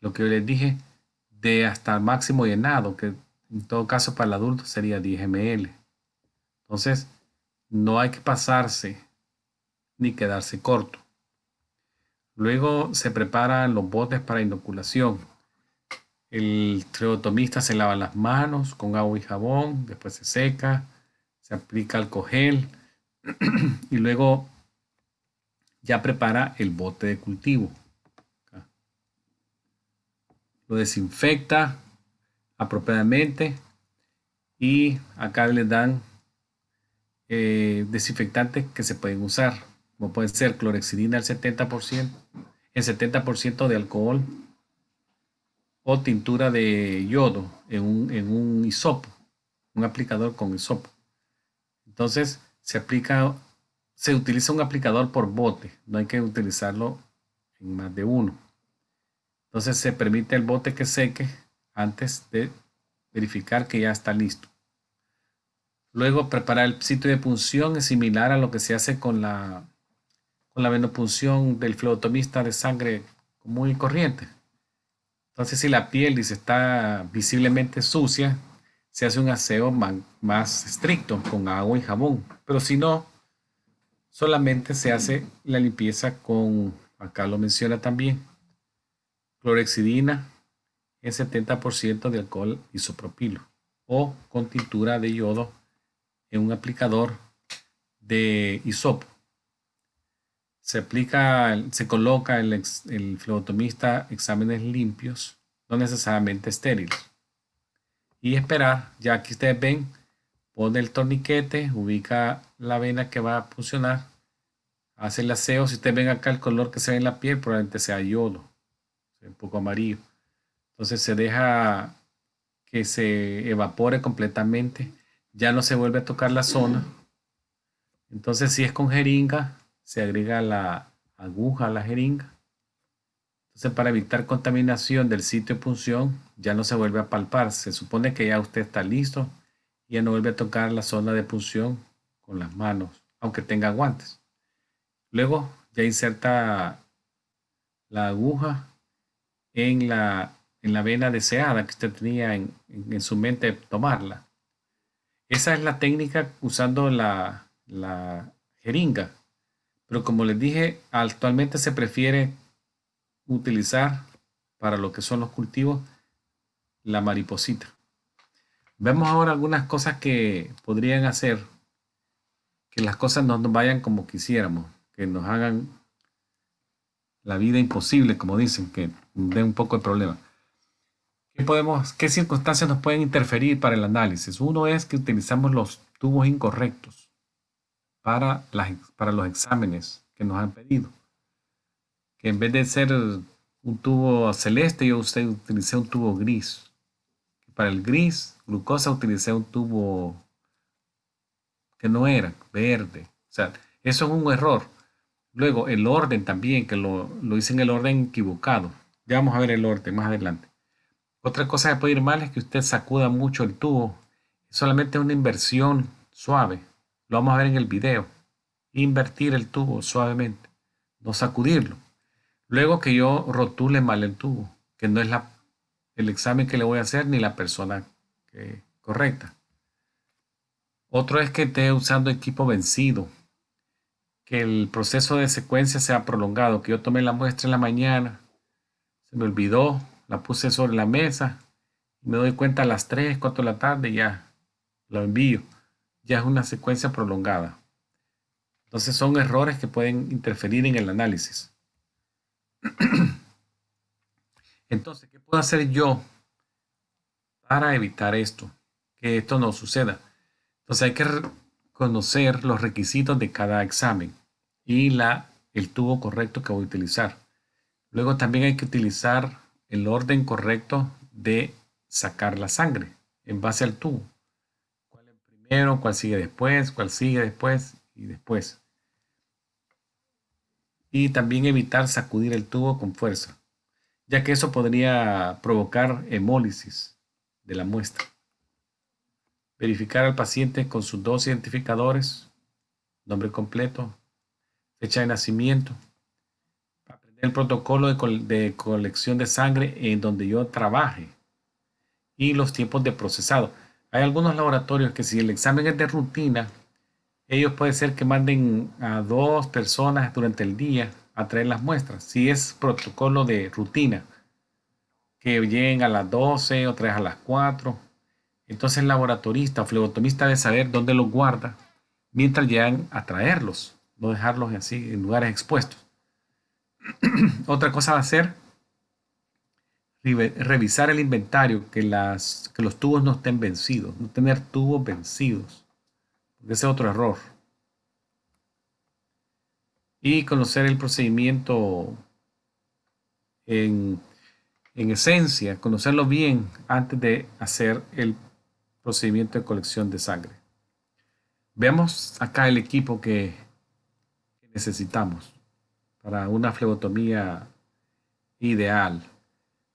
lo que yo les dije, de hasta el máximo llenado, que en todo caso para el adulto sería 10 ml. Entonces, no hay que pasarse ni quedarse corto. Luego se preparan los botes para inoculación. El fleotomista se lava las manos con agua y jabón, después se seca, se aplica alcohol gel y luego ya prepara el bote de cultivo. Lo desinfecta apropiadamente y acá les dan desinfectantes que se pueden usar, como pueden ser clorexidina al 70%, el 70% de alcohol o tintura de yodo en un hisopo, un aplicador con hisopo. Entonces se utiliza un aplicador por bote, no hay que utilizarlo en más de uno. Entonces se permite el bote que seque antes de verificar que ya está listo. Luego preparar el sitio de punción es similar a lo que se hace con la venopunción del fleotomista de sangre común y corriente. Entonces si la piel está visiblemente sucia, se hace un aseo más estricto con agua y jabón. Pero si no, solamente se hace la limpieza con, acá lo menciona también, clorexidina en 70% de alcohol isopropilo o con tintura de yodo en un aplicador de hisopo. Se coloca el fleotomista exámenes limpios, no necesariamente estériles. Y esperar, ya aquí ustedes ven, pone el torniquete, ubica la vena que va a funcionar, hace el aseo. Si ustedes ven acá el color que se ve en la piel, probablemente sea yodo. un poco amarillo. Entonces se deja que se evapore completamente. Ya no se vuelve a tocar la zona. Entonces si es con jeringa, se agrega la aguja a la jeringa. Entonces para evitar contaminación del sitio de punción, ya no se vuelve a palpar. Se supone que ya usted está listo y ya no vuelve a tocar la zona de punción con las manos, aunque tenga guantes. Luego ya inserta la aguja en la vena deseada que usted tenía en su mente tomarla. Esa es la técnica usando la jeringa. Pero como les dije, actualmente se prefiere utilizar para lo que son los cultivos la mariposita. Vemos ahora algunas cosas que podrían hacer que las cosas no nos vayan como quisiéramos, que nos hagan la vida imposible, como dicen, que den un poco de problema. ¿Qué circunstancias nos pueden interferir para el análisis? Uno es que utilizamos los tubos incorrectos para los exámenes que nos han pedido. Que en vez de ser un tubo celeste, yo utilicé un tubo gris. Para el gris, glucosa, utilicé un tubo que no era verde. O sea, eso es un error. Luego, el orden también, que lo hice en el orden equivocado. Ya vamos a ver el orden más adelante. Otra cosa que puede ir mal es que usted sacuda mucho el tubo. Solamente una inversión suave. Lo vamos a ver en el video. Invertir el tubo suavemente, no sacudirlo. Luego que yo rotule mal el tubo, que no es el examen que le voy a hacer ni la persona correcta. Otro es que esté usando equipo vencido, que el proceso de secuencia sea prolongado, que yo tomé la muestra en la mañana, se me olvidó, la puse sobre la mesa, y me doy cuenta a las 3, 4 de la tarde, ya lo envío. Ya es una secuencia prolongada. Entonces son errores que pueden interferir en el análisis. Entonces, ¿qué puedo hacer yo para evitar esto? Que esto no suceda. Entonces hay que conocer los requisitos de cada examen y el tubo correcto que voy a utilizar. Luego también hay que utilizar el orden correcto de sacar la sangre en base al tubo. ¿Cuál es primero? ¿Cuál sigue después? ¿Cuál sigue después? Y después. Y también evitar sacudir el tubo con fuerza, ya que eso podría provocar hemólisis de la muestra. Verificar al paciente con sus dos identificadores, nombre completo, fecha de nacimiento, aprender el protocolo de colección de sangre en donde yo trabaje y los tiempos de procesado. Hay algunos laboratorios que si el examen es de rutina, ellos puede ser que manden a 2 personas durante el día a traer las muestras. Si es protocolo de rutina, que lleguen a las 12 o 3 a las 4. Entonces el laboratorista o flebotomista debe saber dónde los guarda mientras llegan a traerlos, no dejarlos así en lugares expuestos. Otra cosa va a ser revisar el inventario, que los tubos no estén vencidos, no tener tubos vencidos, porque ese es otro error. Y conocer el procedimiento en esencia, conocerlo bien antes de hacer el procedimiento de colección de sangre. Veamos acá el equipo que necesitamos para una flebotomía ideal.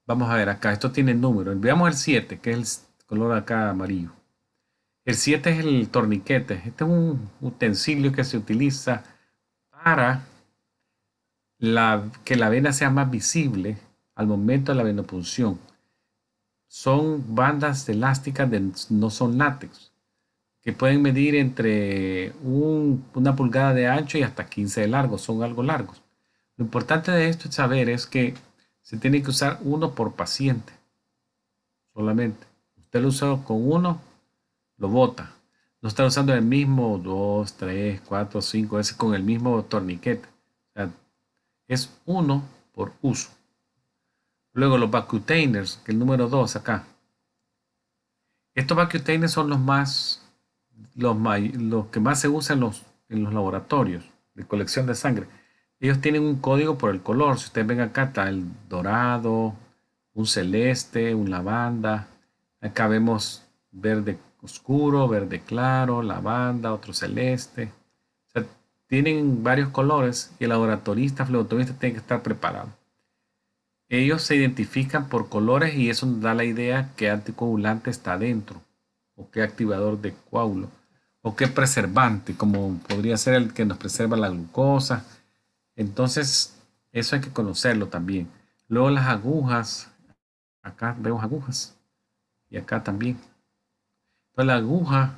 Vamos a ver acá, esto tiene número. Veamos el 7, que es el color acá amarillo. El 7 es el torniquete. Este es un utensilio que se utiliza para que la vena sea más visible al momento de la venopunción. Son bandas elásticas, no son látex, que pueden medir entre una pulgada de ancho y hasta 15 de largo, son algo largos. Lo importante de esto es saber es que se tiene que usar uno por paciente, solamente. Usted lo usa con uno, lo bota. No está usando el mismo 2, 3, 4, 5 veces con el mismo torniquete. O sea, es uno por uso. Luego los vacutainers, que es el número 2 acá. Estos vacutainers son los que más se usan en los laboratorios de colección de sangre. Ellos tienen un código por el color. Si ustedes ven acá, está el dorado, un celeste, un lavanda. Acá vemos verde oscuro, verde claro, lavanda, otro celeste. O sea, tienen varios colores y el laboratorista, flebotomista tiene que estar preparado. Ellos se identifican por colores y eso nos da la idea qué anticoagulante está dentro, o qué activador de coágulo, o qué preservante, como podría ser el que nos preserva la glucosa. Entonces, eso hay que conocerlo también. Luego las agujas, acá vemos agujas y acá también. Entonces, la aguja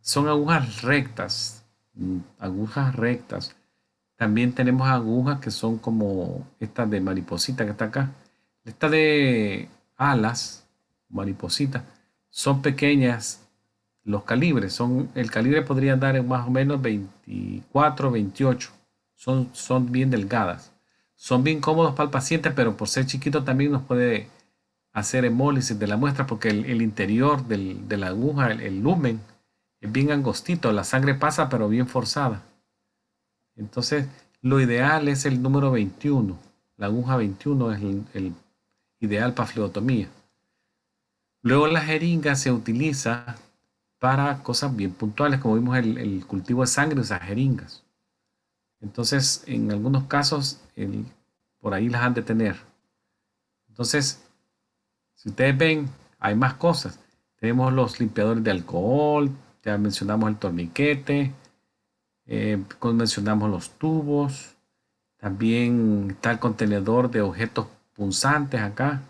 son agujas rectas, agujas rectas. También tenemos agujas que son como esta de mariposita que está acá. Esta de alas, mariposita, son pequeñas. Los calibres son, el calibre podría dar en más o menos 24, 28. Son bien delgadas. Son bien cómodos para el paciente, pero por ser chiquito también nos puede hacer hemólisis de la muestra porque el interior de la aguja, el lumen, es bien angostito. La sangre pasa, pero bien forzada. Entonces, lo ideal es el número 21. La aguja 21 es el ideal para flebotomía. Luego la jeringa se utiliza para cosas bien puntuales, como vimos el cultivo de sangre, esas jeringas. Entonces, en algunos casos, por ahí las han de tener. Entonces, si ustedes ven, hay más cosas. Tenemos los limpiadores de alcohol, ya mencionamos el torniquete, mencionamos los tubos. También está el contenedor de objetos punzantes acá,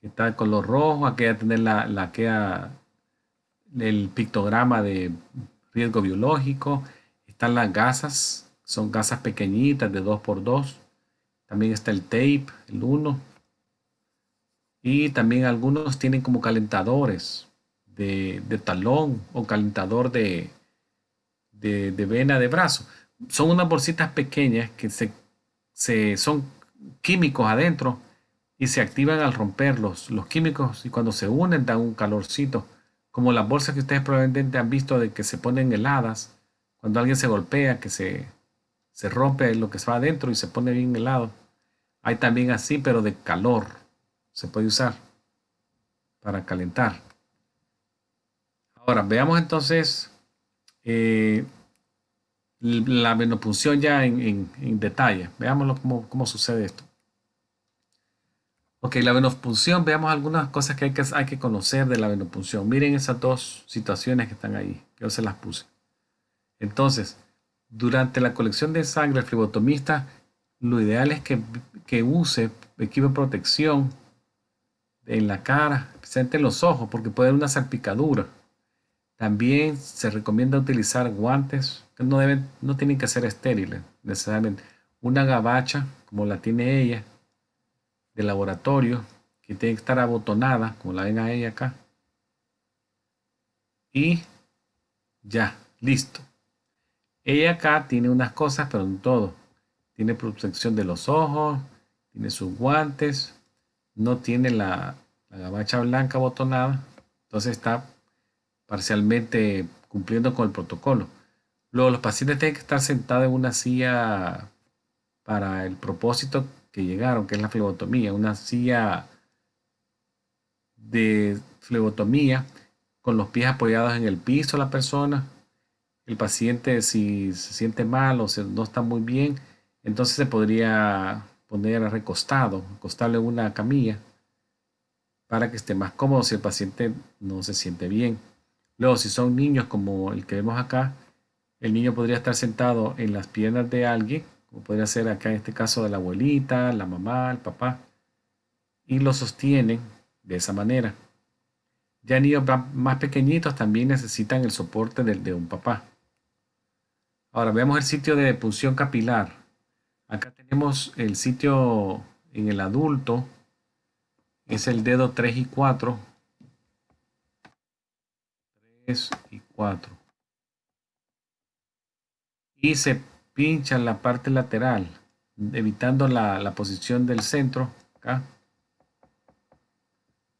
que está de color rojo. Aquí hay que tener el pictograma de riesgo biológico. Están las gasas, son gasas pequeñitas de 2x2. También está el tape, el 1. Y también algunos tienen como calentadores de talón o calentador de vena de brazo. Son unas bolsitas pequeñas que son químicos adentro y se activan al romper los químicos y cuando se unen dan un calorcito. Como las bolsas que ustedes probablemente han visto de que se ponen heladas cuando alguien se golpea, que se rompe lo que va adentro y se pone bien helado. Hay también así, pero de calor. Se puede usar para calentar. Ahora, veamos entonces eh, la venopunción ya en detalle. Veámoslo cómo sucede esto. Ok, la venopunción, veamos algunas cosas que hay que conocer de la venopunción. Miren esas dos situaciones que están ahí. Yo se las puse. Entonces, durante la colección de sangre, el flebotomista, lo ideal es que use equipo de protección en la cara, especialmente en los ojos, porque puede haber una salpicadura. También se recomienda utilizar guantes que no tienen que ser estériles necesariamente. Una gabacha, como la tiene ella, de laboratorio, que tiene que estar abotonada, como la ven a ella acá. Y ya, listo. Ella acá tiene unas cosas, pero no todo. Tiene protección de los ojos, tiene sus guantes, no tiene la gabacha blanca abotonada, entonces está parcialmente cumpliendo con el protocolo. Luego, los pacientes tienen que estar sentados en una silla para el propósito que llegaron, que es la flebotomía, una silla de flebotomía con los pies apoyados en el piso la persona. El paciente, si se siente mal o no está muy bien, entonces se podría poner recostado, acostarle en una camilla para que esté más cómodo si el paciente no se siente bien. Luego, si son niños como el que vemos acá, el niño podría estar sentado en las piernas de alguien, como podría ser acá en este caso de la abuelita, la mamá, el papá, y lo sostienen de esa manera. Ya niños más pequeñitos también necesitan el soporte de un papá. Ahora veamos el sitio de punción capilar. Acá tenemos el sitio en el adulto, es el dedo 3 y 4. 3 y 4. Y se pincha en la parte lateral, evitando la posición del centro, acá,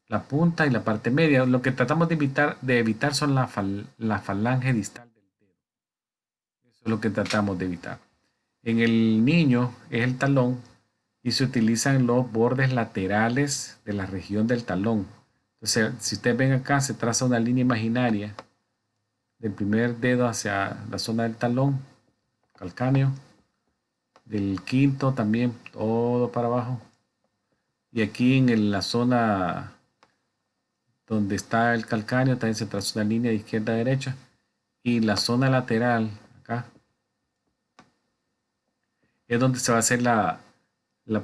la punta y la parte media. Lo que tratamos de evitar son la falange distal del dedo. Eso es lo que tratamos de evitar. En el niño es el talón y se utilizan los bordes laterales de la región del talón. Entonces, si ustedes ven acá, se traza una línea imaginaria del primer dedo hacia la zona del talón calcáneo, del quinto también todo para abajo, y aquí en la zona donde está el calcáneo también se traza una línea de izquierda a derecha, y la zona lateral acá es donde se va a hacer la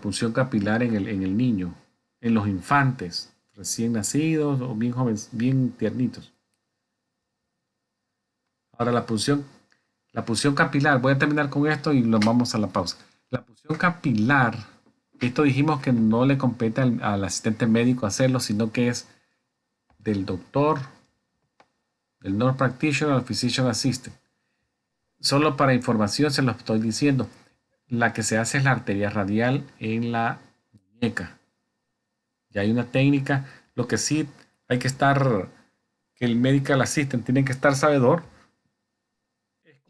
punción capilar en el niño, en los infantes recién nacidos o bien jóvenes, bien tiernitos. Ahora la punción capilar, voy a terminar con esto y nos vamos a la pausa. La punción capilar, esto dijimos que no le compete al asistente médico hacerlo, sino que es del doctor, del nurse practitioner al physician assistant. Solo para información se lo estoy diciendo. La que se hace es la arteria radial en la muñeca. Ya hay una técnica. Lo que sí hay que estar, que el medical assistant tiene que estar sabedor,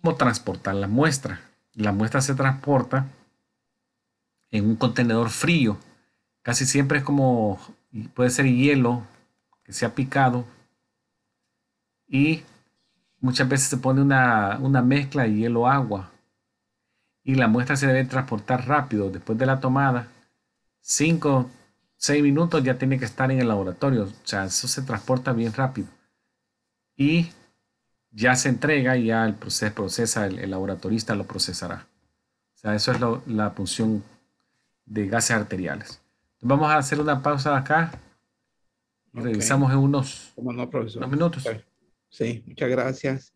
cómo transportar la muestra. La muestra se transporta en un contenedor frío. Casi siempre es como, puede ser hielo que se ha picado y muchas veces se pone una mezcla de hielo-agua y la muestra se debe transportar rápido después de la tomada. 5, 6 minutos ya tiene que estar en el laboratorio. O sea, eso se transporta bien rápido. Y ya se entrega y ya el proceso procesa, el laboratorista lo procesará. O sea, eso es la punción de gases arteriales. Vamos a hacer una pausa acá y Ok, revisamos en cómo no, unos profesor. minutos. Sí, muchas gracias.